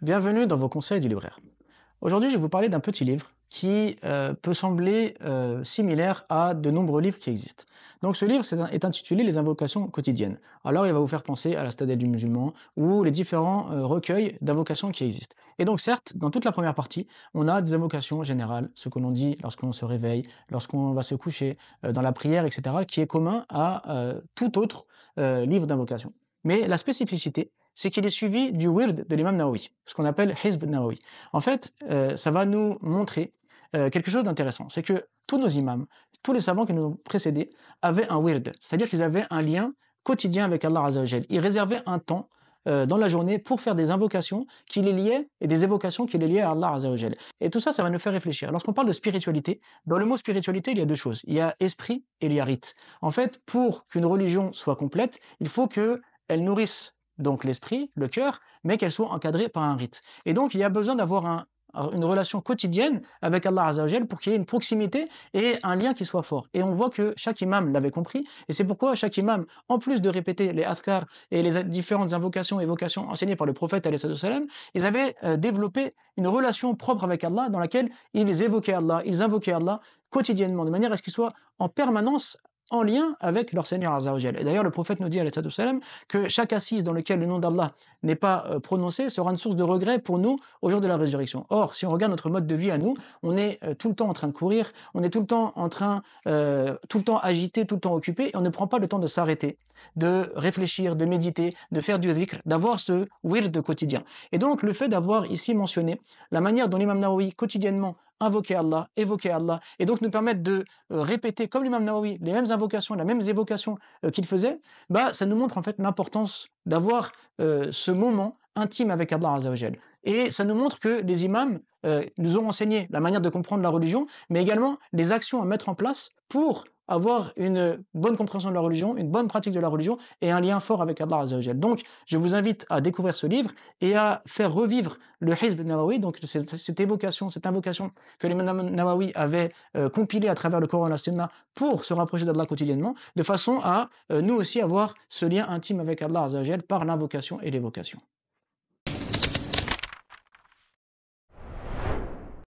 Bienvenue dans vos conseils du libraire. Aujourd'hui, je vais vous parler d'un petit livre qui peut sembler similaire à de nombreux livres qui existent. Donc ce livre est intitulé Les invocations quotidiennes. Alors il va vous faire penser à la Stadelle du musulman ou les différents recueils d'invocations qui existent. Et donc certes, dans toute la première partie, on a des invocations générales, ce que l'on dit lorsqu'on se réveille, lorsqu'on va se coucher, dans la prière, etc., qui est commun à tout autre livre d'invocation. Mais la spécificité, c'est qu'il est suivi du wird de l'imam Nawawi, ce qu'on appelle Hizb Nawawi. En fait, ça va nous montrer quelque chose d'intéressant. C'est que tous nos imams, tous les savants qui nous ont précédés avaient un wird, c'est-à-dire qu'ils avaient un lien quotidien avec Allah Azzawajal. Ils réservaient un temps dans la journée pour faire des invocations qui les liaient et des évocations qui les liaient à Allah Azzawajal. Et tout ça, ça va nous faire réfléchir. Lorsqu'on parle de spiritualité, dans le mot spiritualité, il y a deux choses. Il y a esprit et il y a rite. En fait, pour qu'une religion soit complète, il faut qu'elle nourrisse donc l'esprit, le cœur, mais qu'elle soit encadrée par un rite. Et donc, il y a besoin d'avoir une relation quotidienne avec Allah Azzawajal pour qu'il y ait une proximité et un lien qui soit fort. Et on voit que chaque imam l'avait compris, et c'est pourquoi chaque imam, en plus de répéter les adhkar et les différentes invocations et évocations enseignées par le prophète, alayhi salam, ils avaient développé une relation propre avec Allah dans laquelle ils évoquaient Allah, ils invoquaient Allah quotidiennement, de manière à ce qu'ils soient en permanence en lien avec leur Seigneur Azzawajal. Et d'ailleurs, le prophète nous dit, alayhi salam, que chaque assise dans laquelle le nom d'Allah n'est pas prononcé sera une source de regret pour nous au jour de la résurrection. Or, si on regarde notre mode de vie à nous, on est tout le temps en train de courir, on est tout le temps en train, tout le temps agité, tout le temps occupé, et on ne prend pas le temps de s'arrêter, de réfléchir, de méditer, de faire du zikr, d'avoir ce wird quotidien. Et donc, le fait d'avoir ici mentionné la manière dont l'imam Nawawi quotidiennement invoquer Allah, évoquer Allah, et donc nous permettre de répéter comme l'imam Nawawi les mêmes invocations, les mêmes évocations qu'il faisait, bah ça nous montre en fait l'importance d'avoir ce moment intime avec Allah Azzawajal. Et ça nous montre que les imams nous ont enseigné la manière de comprendre la religion, mais également les actions à mettre en place pour avoir une bonne compréhension de la religion, une bonne pratique de la religion et un lien fort avec Allah Azzawajal. Donc, je vous invite à découvrir ce livre et à faire revivre le Hizb Nawawi, donc cette évocation, cette invocation que l'imam Nawawi avait compilée à travers le Coran et la Sunna pour se rapprocher d'Allah quotidiennement, de façon à nous aussi avoir ce lien intime avec Allah Azzawajal par l'invocation et l'évocation.